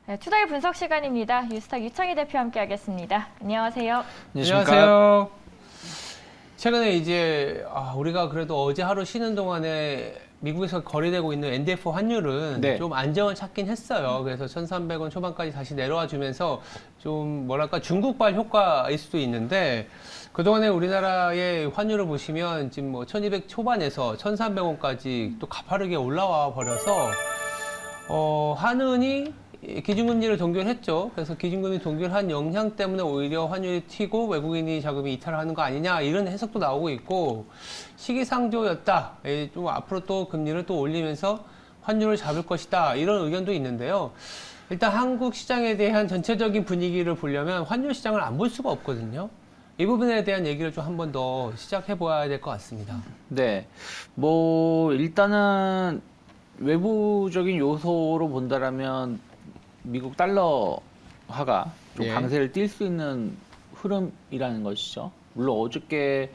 네, 투데이 분석 시간입니다. 유스탁 유창희 대표 함께하겠습니다. 안녕하세요. 안녕하세요. 최근에 이제 우리가 그래도 어제 하루 쉬는 동안에 미국에서 거래되고 있는 NDF 환율은 네. 좀 안정을 찾긴 했어요. 그래서 1,300원 초반까지 다시 내려와 주면서 좀 뭐랄까 중국발 효과일 수도 있는데 그동안에 우리나라의 환율을 보시면 지금 뭐 1,200 초반에서 1,300원까지 또 가파르게 올라와 버려서 한은이 기준금리를 동결했죠. 그래서 기준금리 동결한 영향 때문에 오히려 환율이 튀고 외국인이 자금이 이탈하는 거 아니냐 이런 해석도 나오고 있고 시기상조였다. 좀 앞으로 또 금리를 또 올리면서 환율을 잡을 것이다 이런 의견도 있는데요. 일단 한국 시장에 대한 전체적인 분위기를 보려면 환율 시장을 안 볼 수가 없거든요. 이 부분에 대한 얘기를 좀 한 번 더 시작해 보아야 될 것 같습니다. 네. 뭐 일단은 외부적인 요소로 본다라면 미국 달러화가 좀 예. 강세를 띌 수 있는 흐름이라는 것이죠. 물론 어저께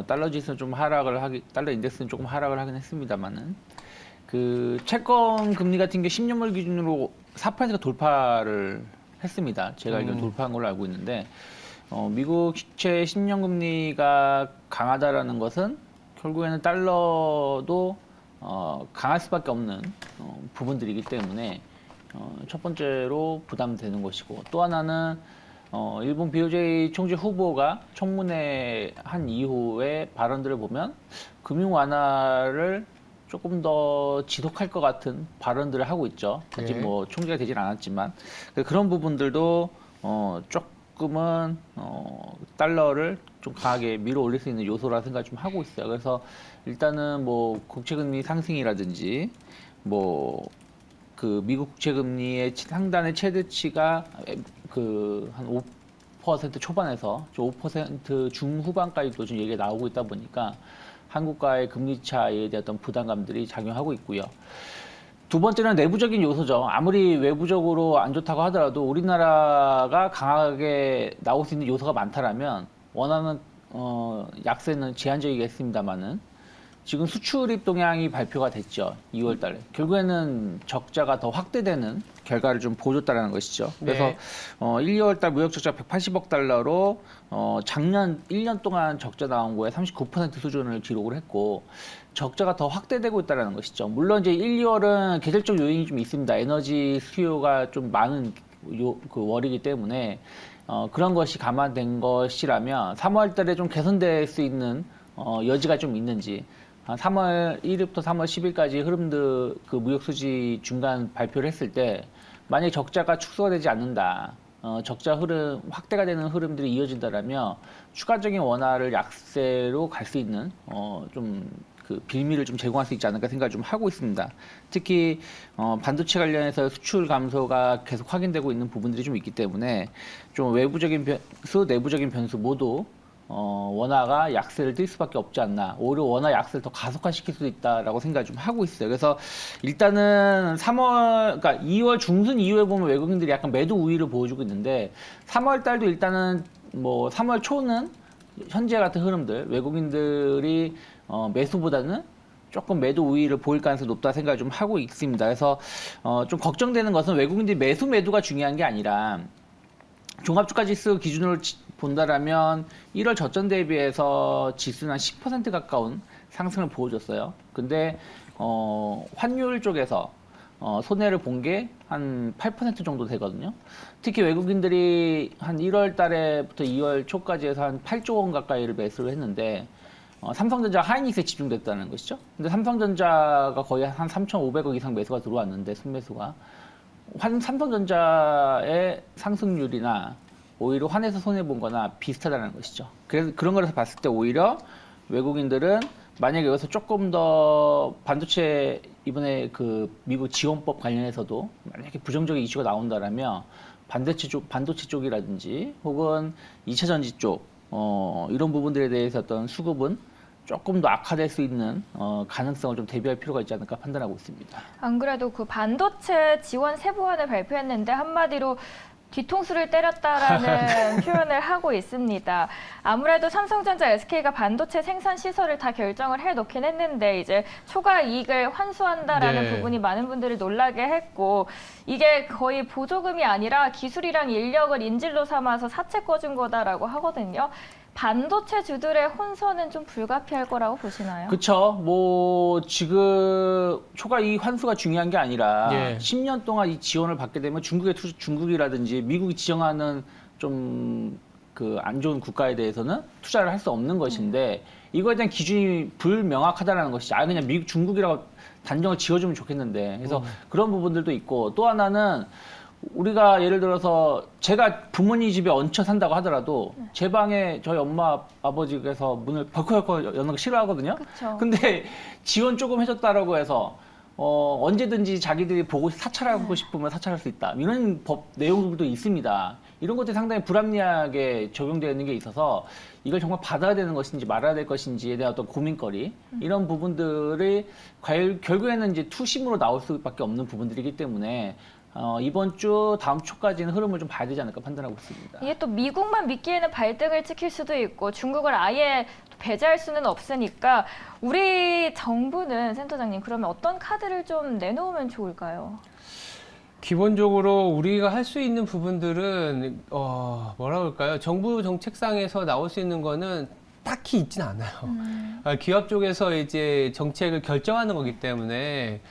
달러 지수는 좀 달러 인덱스는 조금 하락을 하긴 했습니다만은 그 채권 금리 같은 게 10년물 기준으로 4%가 돌파를 했습니다. 제가 알기로 돌파한 걸로 알고 있는데 미국 주채 10년 금리가 강하다라는 것은 결국에는 달러도 강할 수밖에 없는 부분들이기 때문에 첫 번째로 부담되는 것이고 또 하나는 일본 BOJ 총재 후보가 청문회 한 이후에 발언들을 보면 금융 완화를 조금 더 지속할 것 같은 발언들을 하고 있죠. 아직 네. 뭐 총재가 되진 않았지만 그런 부분들도 조금은 달러를 좀 강하게 밀어 올릴 수 있는 요소라 생각을 좀 하고 있어요. 그래서 일단은 뭐 국채금리 상승이라든지 뭐 그 미국 국채금리의 상단의 최대치가 그 한 5% 초반에서 5% 중후반까지도 지금 얘기가 나오고 있다 보니까 한국과의 금리 차이에 대한 어떤 부담감들이 작용하고 있고요. 두 번째는 내부적인 요소죠. 아무리 외부적으로 안 좋다고 하더라도 우리나라가 강하게 나올 수 있는 요소가 많다라면 원하는 약세는 제한적이겠습니다만은 지금 수출입 동향이 발표가 됐죠. 2월 달에. 결국에는 적자가 더 확대되는 결과를 좀 보여줬다는 것이죠. 그래서 네. 1, 2월 달 무역 적자 180억 달러로 작년 1년 동안 적자 나온 거에 39% 수준을 기록을 했고 적자가 더 확대되고 있다는 것이죠. 물론 이제 1, 2월은 계절적 요인이 좀 있습니다. 에너지 수요가 좀 많은 그 월이기 때문에 그런 것이 감안된 것이라면 3월 달에 좀 개선될 수 있는 여지가 좀 있는지 3월 1일부터 3월 10일까지 흐름들 그 무역 수지 중간 발표를 했을 때 만약 적자가 축소가 되지 않는다. 적자 흐름 확대가 되는 흐름들이 이어진다라면 추가적인 원화를 약세로 갈 수 있는 좀 그 빌미를 좀 제공할 수 있지 않을까 생각을 좀 하고 있습니다. 특히 반도체 관련해서 수출 감소가 계속 확인되고 있는 부분들이 좀 있기 때문에 좀 외부적인 변수, 내부적인 변수 모두 원화가 약세를 띌 수밖에 없지 않나. 오히려 원화 약세를 더 가속화시킬 수 있다라고 생각을 좀 하고 있어요. 그래서 일단은 3월, 그러니까 2월 중순 이후에 보면 외국인들이 약간 매도 우위를 보여주고 있는데 3월 달도 일단은 뭐 3월 초는 현재 같은 흐름들 외국인들이 매수보다는 조금 매도 우위를 보일 가능성이 높다 생각을 좀 하고 있습니다. 그래서 좀 걱정되는 것은 외국인들이 매도가 중요한 게 아니라 종합주가 지수 기준으로 본다라면 1월 저점 대비해서 지수는 한 10% 가까운 상승을 보여줬어요. 근데 환율 쪽에서 손해를 본 게 한 8% 정도 되거든요. 특히 외국인들이 한 1월 달에부터 2월 초까지 해서 한 8조 원 가까이를 매수를 했는데 삼성전자 하이닉스에 집중됐다는 것이죠. 근데 삼성전자가 거의 한 3,500억 이상 매수가 들어왔는데 순매수가 삼성전자의 상승률이나 오히려 환에서 손해본 거나 비슷하다는 것이죠. 그래서 그런 거에서 봤을 때 오히려 외국인들은 만약에 여기서 조금 더 반도체 이번에 그 미국 지원법 관련해서도 만약에 부정적인 이슈가 나온다라면 반도체 쪽이라든지 혹은 2차 전지 쪽 이런 부분들에 대해서 어떤 수급은 조금 더 악화될 수 있는 가능성을 좀 대비할 필요가 있지 않을까 판단하고 있습니다. 안 그래도 그 반도체 지원 세부안을 발표했는데 한마디로 뒤통수를 때렸다라는 표현을 하고 있습니다. 아무래도 삼성전자, SK가 반도체 생산 시설을 다 결정을 해놓긴 했는데 이제 초과 이익을 환수한다라는 네. 부분이 많은 분들을 놀라게 했고 이게 거의 보조금이 아니라 기술이랑 인력을 인질로 삼아서 사채 꿔준 거다라고 하거든요. 반도체 주들의 혼선은 좀 불가피할 거라고 보시나요? 그렇죠. 뭐 지금 초과 이익 환수가 중요한 게 아니라 예. 10년 동안 이 지원을 받게 되면 중국이라든지 미국이 지정하는 좀 그 안 좋은 국가에 대해서는 투자를 할 수 없는 것인데 이거에 대한 기준이 불명확하다는 것이지. 그냥 미국, 중국이라고 단정을 지어주면 좋겠는데. 그래서 그런 부분들도 있고 또 하나는 우리가 예를 들어서 제가 부모님 집에 얹혀 산다고 하더라도 제 방에 저희 엄마 아버지께서 문을 벌컥벌컥 여는 거 싫어하거든요. 그쵸. 근데 지원 조금 해줬다라고 해서 언제든지 자기들이 보고 사찰하고 싶으면 사찰할 수 있다. 이런 법 내용들도 있습니다. 이런 것들이 상당히 불합리하게 적용되어 있는 게 있어서 이걸 정말 받아야 되는 것인지 말아야 될 것인지에 대한 어떤 고민거리 이런 부분들이 결국에는 이제 투심으로 나올 수밖에 없는 부분들이기 때문에 이번 주 다음 주까지는 흐름을 좀 봐야 되지 않을까 판단하고 있습니다. 이게 또 미국만 믿기에는 발등을 찍힐 수도 있고 중국을 아예 배제할 수는 없으니까 우리 정부는 센터장님 그러면 어떤 카드를 좀 내놓으면 좋을까요? 기본적으로 우리가 할 수 있는 부분들은 뭐라 그럴까요? 정부 정책상에서 나올 수 있는 거는 딱히 있진 않아요. 기업 쪽에서 이제 정책을 결정하는 거기 때문에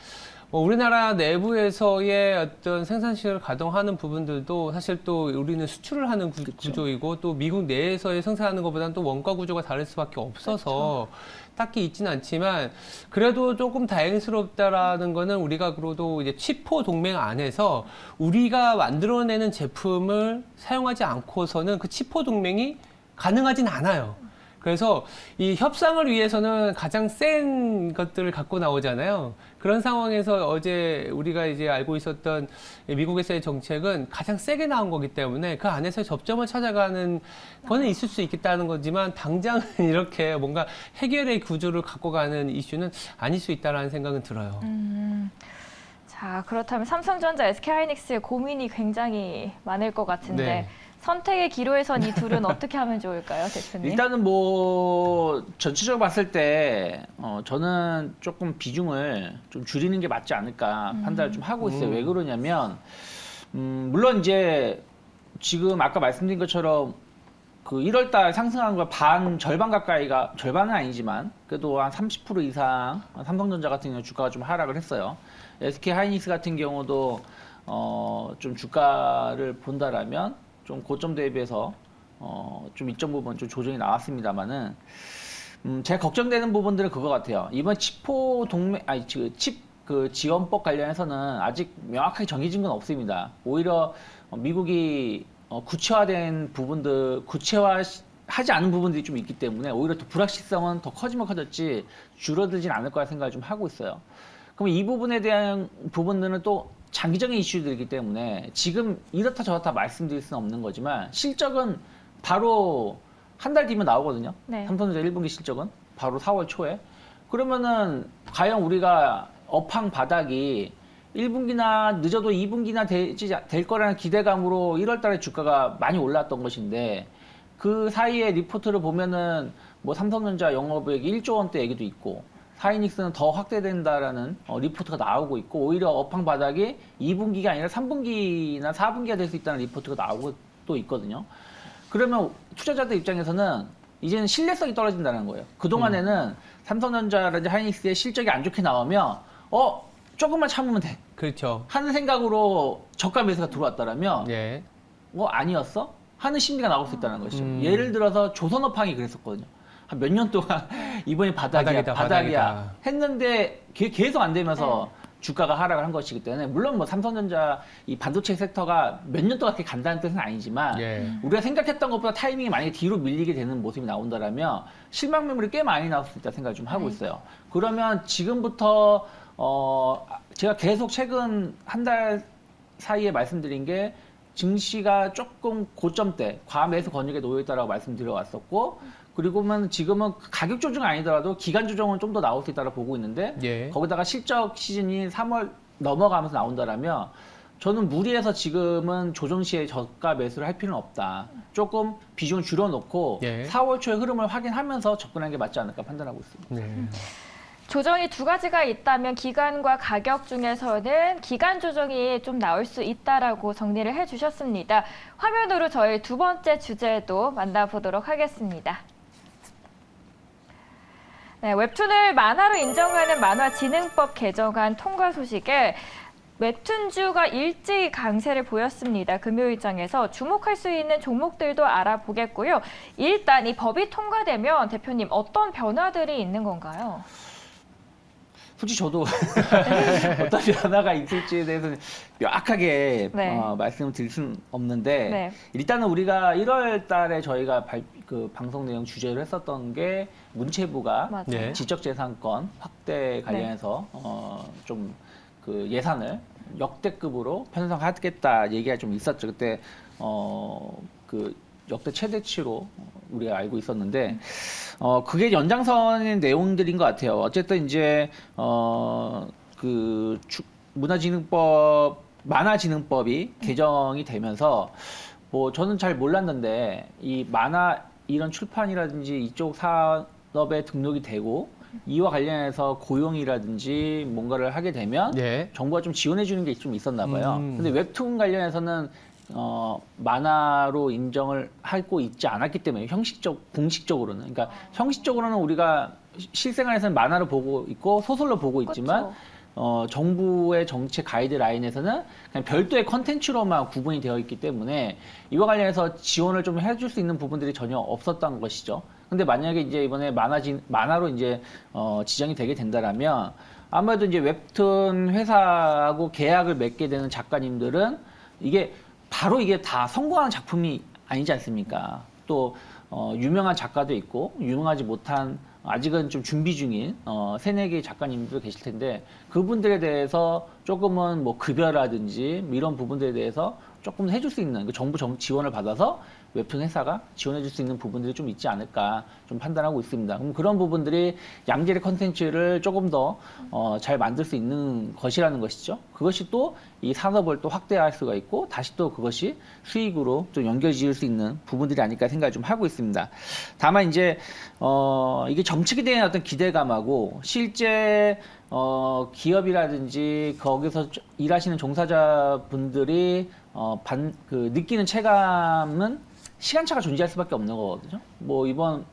우리나라 내부에서의 어떤 생산시설을 가동하는 부분들도 사실 또 우리는 수출을 하는 구조이고 또 미국 내에서의 생산하는 것보다는 또 원가 구조가 다를 수밖에 없어서 딱히 있지는 않지만 그래도 조금 다행스럽다라는 거는 우리가 그래도 이제 치포 동맹 안에서 우리가 만들어내는 제품을 사용하지 않고서는 그 치포 동맹이 가능하진 않아요. 그래서 이 협상을 위해서는 가장 센 것들을 갖고 나오잖아요. 그런 상황에서 어제 우리가 이제 알고 있었던 미국에서의 정책은 가장 세게 나온 거기 때문에 그 안에서 접점을 찾아가는 거는 있을 수 있겠다는 거지만 당장은 이렇게 뭔가 해결의 구조를 갖고 가는 이슈는 아닐 수 있다라는 생각은 들어요. 자, 그렇다면 삼성전자, SK하이닉스의 고민이 굉장히 많을 것 같은데 네. 선택의 기로에선 이 둘은 어떻게 하면 좋을까요, 대표님? 일단은 뭐 전체적으로 봤을 때 저는 조금 비중을 좀 줄이는 게 맞지 않을까 판단을 좀 하고 있어요. 왜 그러냐면 물론 이제 지금 아까 말씀드린 것처럼 그 1월달 상승한 거 절반 가까이가 절반은 아니지만 그래도 한 30% 이상 삼성전자 같은 경우 주가가 좀 하락을 했어요. SK 하이닉스 같은 경우도 좀 주가를 본다라면 좀 고점 대비해서 좀 일정 부분 좀 조정이 나왔습니다만은 제가 걱정되는 부분들은 그거 같아요. 이번 치포 동맹 그 지원법 관련해서는 아직 명확하게 정해진 건 없습니다. 오히려 미국이 구체화된 부분들 구체화하지 않은 부분들이 좀 있기 때문에 오히려 더 불확실성은 더 커지면 커졌지 줄어들진 않을 거라 생각을 좀 하고 있어요. 그럼 이 부분에 대한 부분들은 또 장기적인 이슈들이기 때문에 지금 이렇다 저렇다 말씀드릴 수는 없는 거지만 실적은 바로 한 달 뒤면 나오거든요. 네. 삼성전자 1분기 실적은 바로 4월 초에. 그러면은 과연 우리가 업황 바닥이 1분기나 늦어도 2분기나 될 거라는 기대감으로 1월 달에 주가가 많이 올랐던 것인데 그 사이에 리포트를 보면은 뭐 삼성전자 영업이익 1조 원대 얘기도 있고 하이닉스는 더 확대된다라는 리포트가 나오고 있고 오히려 업황 바닥이 2분기가 아니라 3분기나 4분기가 될 수 있다는 리포트가 나오고 또 있거든요. 그러면 투자자들 입장에서는 이제는 신뢰성이 떨어진다는 거예요. 그동안에는 삼성전자라든지 하이닉스의 실적이 안 좋게 나오면 조금만 참으면 돼 그렇죠. 하는 생각으로 저가 매수가 들어왔다라면 예. 아니었어? 하는 심리가 나올 수 있다는 것이죠. 예를 들어서 조선업황이 그랬었거든요. 한 몇 년 동안 이번이 바닥이야 했는데 계속 안 되면서 주가가 하락을 한 것이기 때문에 물론 뭐 삼성전자 이 반도체 섹터가 몇 년 동안 그렇게 간다는 뜻은 아니지만 우리가 생각했던 것보다 타이밍이 만약에 뒤로 밀리게 되는 모습이 나온다라면 실망 매물이 꽤 많이 나올 수 있다 생각을 좀 하고 있어요. 그러면 지금부터 제가 계속 최근 한 달 사이에 말씀드린 게 증시가 조금 고점대 과매수 권역에 놓여 있다라고 말씀드려 왔었고 그리고는 지금은 가격 조정 아니더라도 기간 조정은 좀 더 나올 수 있다고 보고 있는데 거기다가 실적 시즌이 3월 넘어가면서 나온다라면 저는 무리해서 지금은 조정 시에 저가 매수를 할 필요는 없다. 조금 비중을 줄여놓고 예. 4월 초의 흐름을 확인하면서 접근하는 게 맞지 않을까 판단하고 있습니다. 네. 조정이 두 가지가 있다면 기간과 가격 중에서는 기간 조정이 좀 나올 수 있다라고 정리를 해주셨습니다. 화면으로 저희 두 번째 주제도 만나보도록 하겠습니다. 네, 웹툰을 만화로 인정하는 만화진흥법 개정안 통과 소식에 웹툰주가 일제히 강세를 보였습니다. 금요일장에서 주목할 수 있는 종목들도 알아보겠고요. 일단 이 법이 통과되면 대표님 어떤 변화들이 있는 건가요? 솔직히 저도 어떤 변화가 있을지에 대해서는 명확하게 네. 말씀을 드릴 수는 없는데 네. 일단은 우리가 1월 달에 저희가 그 방송 내용 주제를 했었던 게 문체부가 맞아요. 네. 지적재산권 확대 관련해서 좀 그 예산을 역대급으로 편성하겠다 얘기가 좀 있었죠. 그때 그 역대 최대치로 우리가 알고 있었는데 그게 연장선의 내용들인 것 같아요. 어쨌든 이제 그 만화진흥법이 개정이 되면서 뭐 저는 잘 몰랐는데 이 만화 이런 출판이라든지 이쪽 산업에 등록이 되고 이와 관련해서 고용이라든지 뭔가를 하게 되면 예. 정부가 좀 지원해 주는 게 좀 있었나 봐요. 근데 음. 웹툰 관련해서는 만화로 인정을 하고 있지 않았기 때문에 공식적으로는. 그러니까 형식적으로는 우리가 실생활에서는 만화로 보고 있고 소설로 보고 있지만 정부의 정책 가이드라인에서는 그냥 별도의 컨텐츠로만 구분이 되어 있기 때문에 이와 관련해서 지원을 좀 해줄 수 있는 부분들이 전혀 없었던 것이죠. 근데 만약에 이제 이번에 만화로 이제 지정이 되게 된다라면 아무래도 이제 웹툰 회사하고 계약을 맺게 되는 작가님들은 이게 바로 이게 다 성공한 작품이 아니지 않습니까? 또 유명한 작가도 있고 유명하지 못한 아직은 좀 준비 중인 세네 개의 작가님도 계실 텐데 그분들에 대해서 조금은 뭐 급여라든지 이런 부분들에 대해서 조금 해줄 수 있는 정부 지원을 받아서 웹툰 회사가 지원해줄 수 있는 부분들이 좀 있지 않을까 좀 판단하고 있습니다. 그럼 그런 부분들이 양질의 컨텐츠를 조금 더 잘 만들 수 있는 것이라는 것이죠. 그것이 또 이 산업을 또 확대할 수가 있고 다시 또 그것이 수익으로 좀 연결지을 수 있는 부분들이 아닐까 생각을 좀 하고 있습니다. 다만 이제 이게 정책에 대한 어떤 기대감하고 실제 기업이라든지 거기서 일하시는 종사자분들이 느끼는 체감은 시간차가 존재할 수밖에 없는 거거든요. 뭐 이번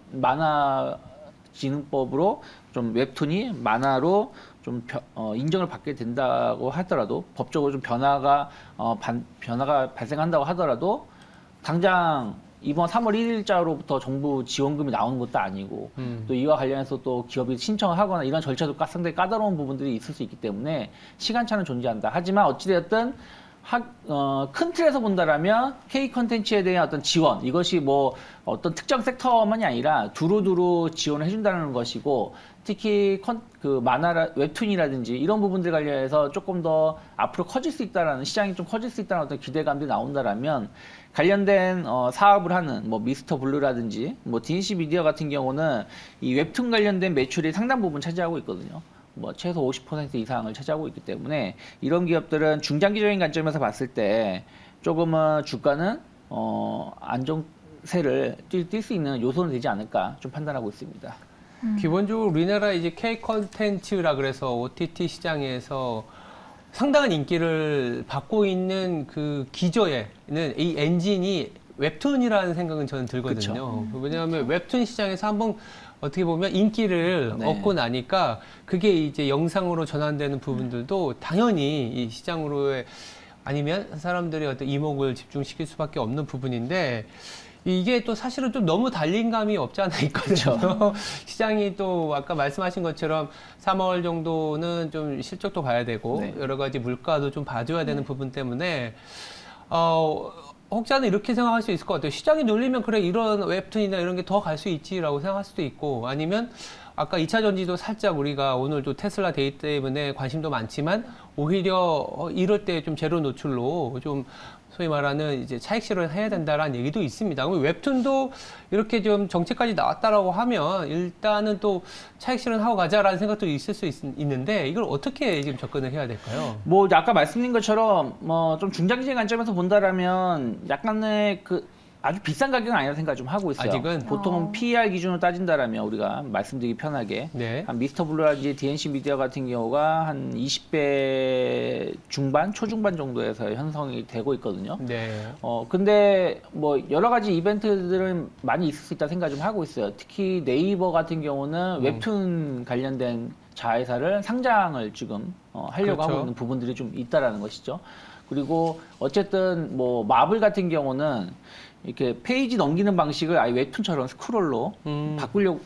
만화진흥법으로 좀 웹툰이 만화로 좀 인정을 받게 된다고 하더라도 법적으로 좀 변화가 발생한다고 하더라도 당장 이번 3월 1일자로부터 정부 지원금이 나오는 것도 아니고 또 이와 관련해서 또 기업이 신청을 하거나 이런 절차도 상당히 까다로운 부분들이 있을 수 있기 때문에 시간차는 존재한다. 하지만 어찌되었든 큰 틀에서 본다라면 K 컨텐츠에 대한 어떤 지원 이것이 뭐 어떤 특정 섹터만이 아니라 두루두루 지원을 해준다는 것이고 특히 웹툰이라든지 이런 부분들 관련해서 조금 더 앞으로 커질 수 있다라는 시장이 좀 커질 수 있다는 어떤 기대감들이 나온다라면 관련된 사업을 하는 뭐 미스터 블루라든지 뭐 DNC 미디어 같은 경우는 이 웹툰 관련된 매출이 상당 부분 차지하고 있거든요. 뭐 최소 50% 이상을 차지하고 있기 때문에 이런 기업들은 중장기적인 관점에서 봤을 때 조금은 주가는 안정세를 뛸 수 있는 요소는 되지 않을까 좀 판단하고 있습니다. 기본적으로 우리나라 이제 K 컨텐츠라 그래서 OTT 시장에서 상당한 인기를 받고 있는 그 기저에는 이 엔진이 웹툰이라는 생각은 저는 들거든요. 왜냐하면 웹툰 시장에서 한번 어떻게 보면 인기를 네. 얻고 나니까 그게 이제 영상으로 전환되는 부분들도 당연히 이 시장으로의 아니면 사람들이 어떤 이목을 집중시킬 수밖에 없는 부분인데 이게 또 사실은 좀 너무 달린감이 없지 않아 있거든요. 시장이 또 아까 말씀하신 것처럼 3월 정도는 좀 실적도 봐야 되고 네. 여러 가지 물가도 좀 봐줘야 되는 부분 때문에 혹자는 이렇게 생각할 수 있을 것 같아요. 시장이 눌리면 그래 이런 웹툰이나 이런 게 더 갈 수 있지라고 생각할 수도 있고 아니면 아까 2차 전지도 살짝 우리가 오늘도 테슬라 데이 때문에 관심도 많지만 오히려 이럴 때 좀 제로 노출로 좀 소위 말하는 이제 차익 실현해야 된다라는 얘기도 있습니다. 그럼 웹툰도 이렇게 좀 정책까지 나왔다라고 하면 일단은 또 차익 실현하고 가자라는 생각도 있을 수 있는데 이걸 어떻게 지금 접근을 해야 될까요? 뭐 아까 말씀드린 것처럼 뭐 좀 중장기적인 관점에서 본다라면 약간의 그 아주 비싼 가격은 아니라 생각 좀 하고 있어요. 아직은? 보통은 PER 기준으로 따진다라면 우리가 말씀드리기 편하게 네. 한 미스터 블루라든지 DNC 미디어 같은 경우가 한 20배 중반, 초중반 정도에서 형성이 되고 있거든요. 네. 근데 뭐 여러 가지 이벤트들은 많이 있을 수 있다 생각 좀 하고 있어요. 특히 네이버 같은 경우는 웹툰 관련된 자회사를 상장을 지금 하려고 그렇죠. 하고 있는 부분들이 좀 있다라는 것이죠. 그리고 어쨌든 뭐 마블 같은 경우는 이렇게 페이지 넘기는 방식을 아예 웹툰처럼 스크롤로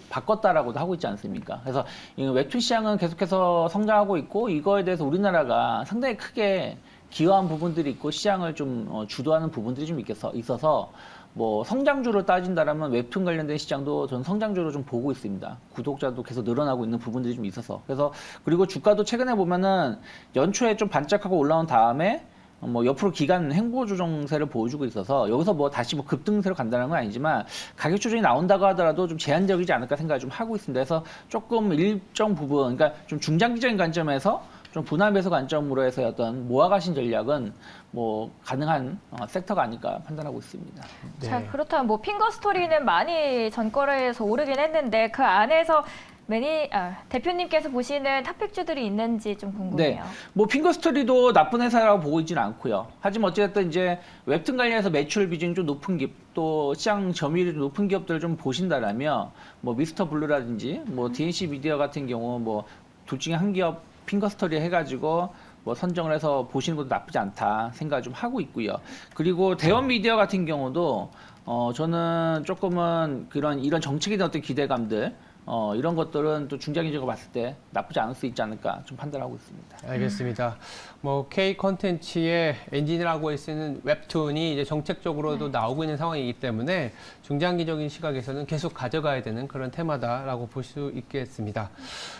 바꿨다라고도 하고 있지 않습니까? 그래서 이 웹툰 시장은 계속해서 성장하고 있고 이거에 대해서 우리나라가 상당히 크게 기여한 부분들이 있고 시장을 좀 주도하는 부분들이 좀 있어서 뭐 성장주로 따진다라면 웹툰 관련된 시장도 저는 성장주로 좀 보고 있습니다. 구독자도 계속 늘어나고 있는 부분들이 좀 있어서 그래서 그리고 주가도 최근에 보면은 연초에 좀 반짝하고 올라온 다음에 뭐 옆으로 기간 횡보 조정세를 보여주고 있어서 여기서 뭐 다시 뭐 급등세로 간다는 건 아니지만 가격 조정이 나온다고 하더라도 좀 제한적이지 않을까 생각을 좀 하고 있습니다. 그래서 조금 일정 부분, 그러니까 좀 중장기적인 관점에서 좀 분할 매수 관점으로 해서 어떤 모아가신 전략은 뭐 가능한 섹터가 아닐까 판단하고 있습니다. 네. 자, 그렇다면 뭐 핑거 스토리는 많이 전거래에서 오르긴 했는데 그 안에서 대표님께서 보시는 탑픽주들이 있는지 좀 궁금해요. 네, 뭐 핑거스토리도 나쁜 회사라고 보고 있지는 않고요. 하지만 어쨌든 이제 웹툰 관련해서 매출 비중이 좀 높은 기업, 또 시장 점유율이 좀 높은 기업들을 좀 보신다라면 뭐 미스터 블루라든지 뭐 DNC 미디어 같은 경우 뭐 둘 중에 한 기업 핑거스토리 해가지고 뭐 선정을 해서 보시는 것도 나쁘지 않다 생각을 좀 하고 있고요. 그리고 대원 미디어 같은 경우도 저는 조금은 이런 정책에 대한 어떤 기대감들 이런 것들은 또 중장기적으로 봤을 때 나쁘지 않을 수 있지 않을까 좀 판단하고 있습니다. 알겠습니다. 뭐 K 컨텐츠의 엔진이라고 할 수 있는 웹툰이 이제 정책적으로도 나오고 있는 상황이기 때문에 중장기적인 시각에서는 계속 가져가야 되는 그런 테마다라고 볼 수 있겠습니다.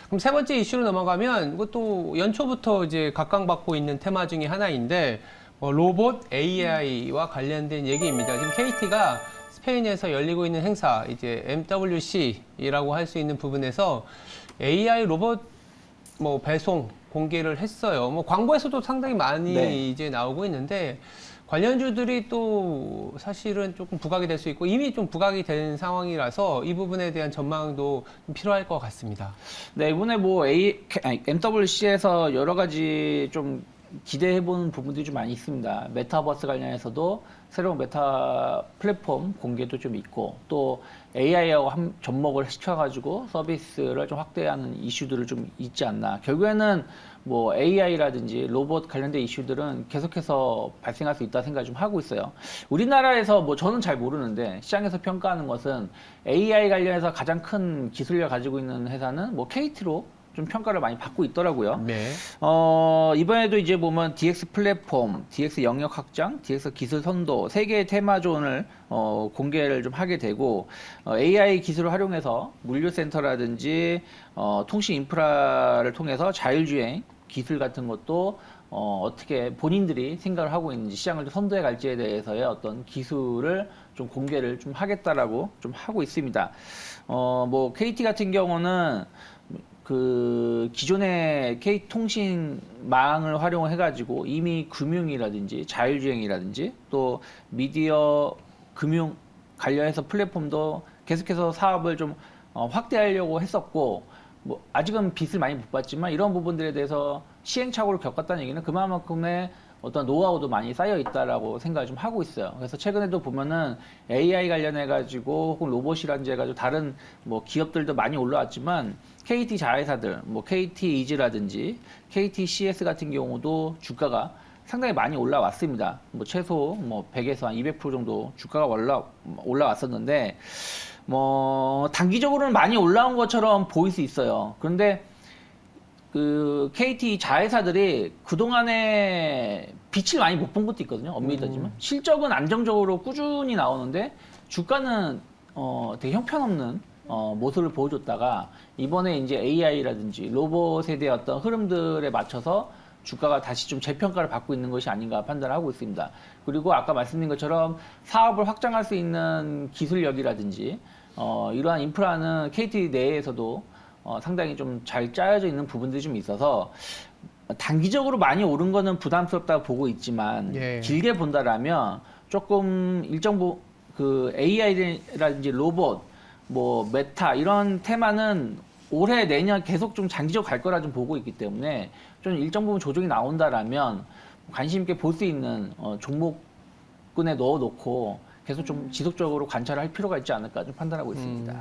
그럼 세 번째 이슈로 넘어가면 이것도 연초부터 이제 각광받고 있는 테마 중에 하나인데 로봇 AI와 관련된 얘기입니다. 지금 KT가 스페인에서 열리고 있는 행사, 이제 MWC라고 할 수 있는 부분에서 AI 로봇 뭐 배송 공개를 했어요. 뭐 광고에서도 상당히 많이 네. 이제 나오고 있는데 관련주들이 또 사실은 조금 부각이 될 수 있고 이미 좀 부각이 된 상황이라서 이 부분에 대한 전망도 좀 필요할 것 같습니다. 네, 이번에 뭐 MWC에서 여러 가지 좀 기대해보는 부분들이 좀 많이 있습니다. 메타버스 관련해서도 새로운 메타 플랫폼 공개도 좀 있고 또 AI하고 접목을 시켜가지고 서비스를 좀 확대하는 이슈들을 좀 있지 않나. 결국에는 뭐 AI라든지 로봇 관련된 이슈들은 계속해서 발생할 수 있다 생각을 좀 하고 있어요. 우리나라에서 뭐 저는 잘 모르는데 시장에서 평가하는 것은 AI 관련해서 가장 큰 기술력을 가지고 있는 회사는 뭐 KT로 좀 평가를 많이 받고 있더라고요. 네. 이번에도 이제 보면 DX 플랫폼, DX 영역 확장, DX 기술 선도 세 개의 테마존을 공개를 좀 하게 되고 AI 기술을 활용해서 물류센터라든지 통신 인프라를 통해서 자율주행 기술 같은 것도 어떻게 본인들이 생각을 하고 있는지 시장을 좀 선도해 갈지에 대해서의 어떤 기술을 좀 공개를 좀 하겠다라고 좀 하고 있습니다. 뭐 KT 같은 경우는 그 기존의 K통신망을 활용해가지고 이미 금융이라든지 자율주행이라든지 또 미디어 금융 관련해서 플랫폼도 계속해서 사업을 좀 확대하려고 했었고 뭐 아직은 빚을 많이 못 봤지만 이런 부분들에 대해서 시행착오를 겪었다는 얘기는 그만큼의 어떤 노하우도 많이 쌓여 있다라고 생각을 좀 하고 있어요. 그래서 최근에도 보면은 AI 관련해가지고 혹은 로봇이라든지 해가지고 다른 뭐 기업들도 많이 올라왔지만 KT 자회사들, 뭐 KT 이즈라든지 KT CS 같은 경우도 주가가 상당히 많이 올라왔습니다. 뭐 최소 뭐 100에서 한 200% 정도 주가가 올라왔었는데 뭐 단기적으로는 많이 올라온 것처럼 보일 수 있어요. 그런데 그 KT 자회사들이 그동안에 빛을 많이 못 본 것도 있거든요. 엄밀히 따지면. 실적은 안정적으로 꾸준히 나오는데 주가는 되게 형편없는 모습을 보여줬다가 이번에 이제 AI라든지 로봇에 대한 어떤 흐름들에 맞춰서 주가가 다시 좀 재평가를 받고 있는 것이 아닌가 판단하고 있습니다. 그리고 아까 말씀드린 것처럼 사업을 확장할 수 있는 기술력이라든지 이러한 인프라는 KT 내에서도 상당히 좀 잘 짜여져 있는 부분들이 좀 있어서 단기적으로 많이 오른 거는 부담스럽다고 보고 있지만 예. 길게 본다라면 조금 일정 그 AI라든지 로봇, 뭐 메타 이런 테마는 올해 내년 계속 좀 장기적으로 갈 거라 좀 보고 있기 때문에 좀 일정 부분 조정이 나온다라면 관심 있게 볼 수 있는 종목군에 넣어놓고 계속 좀 지속적으로 관찰을 할 필요가 있지 않을까 좀 판단하고 있습니다.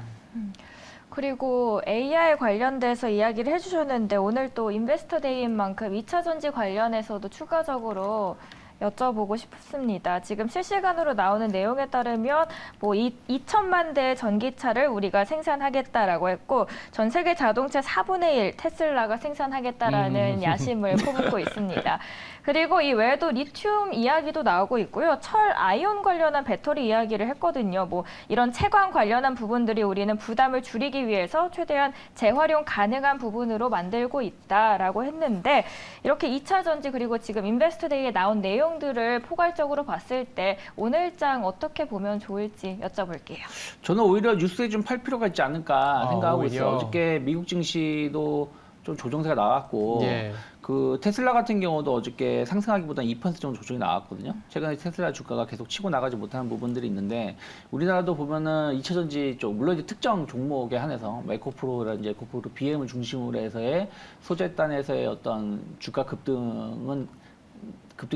그리고 AI 관련돼서 이야기를 해주셨는데 오늘 또 인베스터 데이인 만큼 2차 전지 관련해서도 추가적으로 여쭤보고 싶습니다. 지금 실시간으로 나오는 내용에 따르면 뭐 2천만 대의 전기차를 우리가 생산하겠다라고 했고 전 세계 자동차 4분의 1 테슬라가 생산하겠다라는 야심을 퍼붓고 있습니다. 그리고 이 외에도 리튬 이야기도 나오고 있고요. 철 아이온 관련한 배터리 이야기를 했거든요. 뭐 이런 채광 관련한 부분들이 우리는 부담을 줄이기 위해서 최대한 재활용 가능한 부분으로 만들고 있다라고 했는데 이렇게 2차 전지 그리고 지금 인베스트 데이에 나온 내용들을 포괄적으로 봤을 때 오늘장 어떻게 보면 좋을지 여쭤볼게요. 저는 오히려 뉴스에 좀 팔 필요가 있지 않을까 생각하고 오히려. 있어요. 어저께 미국 증시도 좀 조정세가 나왔고 예. 그 테슬라 같은 경우도 어저께 상승하기보다는 2% 정도 조정이 나왔거든요. 최근에 테슬라 주가가 계속 치고 나가지 못하는 부분들이 있는데 우리나라도 보면은 2차 전지 쪽 물론 이제 특정 종목에 한해서 에코프로라든지 에코프로 BM을 중심으로 해서의 소재단에서의 어떤 주가 급등이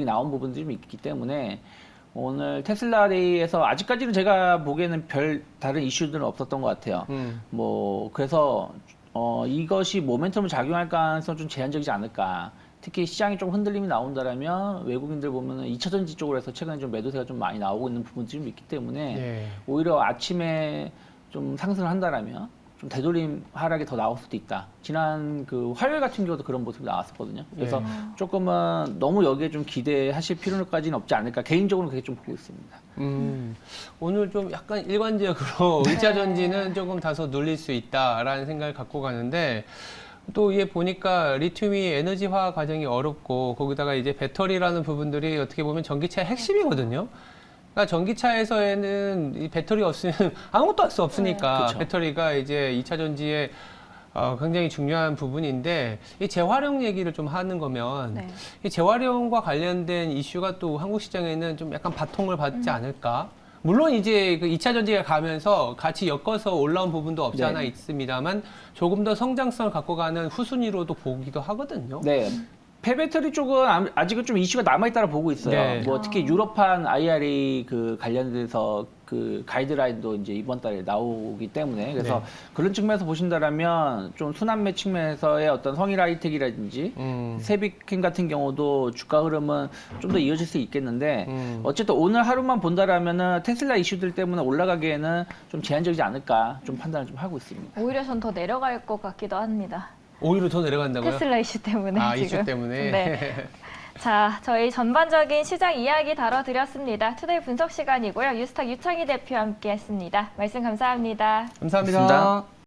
나온 부분들이 좀 있기 때문에 오늘 테슬라 데이에서 아직까지는 제가 보기에는 별 다른 이슈들은 없었던 것 같아요. 뭐 그래서 이것이 모멘텀을 작용할 가능성은 좀 제한적이지 않을까. 특히 시장이 좀 흔들림이 나온다라면 외국인들 보면은 2차 전지 쪽으로 해서 최근에 좀 매도세가 좀 많이 나오고 있는 부분들이 좀 있기 때문에 예. 오히려 아침에 좀 상승을 한다라면 좀 되돌림 하락이 더 나올 수도 있다. 지난 그 화요일 같은 경우도 그런 모습이 나왔었거든요. 그래서 조금은 너무 여기에 좀 기대하실 필요까지는 없지 않을까. 개인적으로는 그렇게 좀 보고 있습니다. 오늘 좀 약간 일관적으로 2차 전지는 조금 다소 눌릴 수 있다라는 생각을 갖고 가는데 또 이게 보니까 리튬이 에너지화 과정이 어렵고 거기다가 이제 배터리라는 부분들이 어떻게 보면 전기차의 핵심이거든요. 그러니까 전기차에서는 이 배터리 없으면 아무것도 할 수 없으니까 그쵸. 배터리가 이제 2차 전지에 굉장히 중요한 부분인데 이 재활용 얘기를 좀 하는 거면 네. 이 재활용과 관련된 이슈가 또 한국 시장에는 좀 약간 바통을 받지 않을까? 물론 이제 그 2차 전지가 가면서 같이 엮어서 올라온 부분도 없지 않아 네. 있습니다만 조금 더 성장성을 갖고 가는 후순위로도 보기도 하거든요. 네. 폐배터리 쪽은 아직은 좀 이슈가 남아있다고 보고 있어요. 네. 뭐 특히 유럽판 IRA 그 관련돼서 그 가이드라인도 이제 이번 달에 나오기 때문에 그래서 네. 그런 측면에서 보신다라면 좀 순환매 측면에서의 어떤 성일 하이텍이라든지 세비캠 같은 경우도 주가 흐름은 좀 더 이어질 수 있겠는데 어쨌든 오늘 하루만 본다라면은 테슬라 이슈들 때문에 올라가기에는 좀 제한적이지 않을까 좀 판단을 좀 하고 있습니다. 오히려 전 더 내려갈 것 같기도 합니다. 오히려 더 내려간다고요? 테슬라 이슈 때문에 지금. 이슈 때문에. 네. 자, 저희 전반적인 시장 이야기 다뤄드렸습니다. 투데이 분석 시간이고요. 유스탁 유창희 대표와 함께했습니다. 말씀 감사합니다. 감사합니다. 고맙습니다.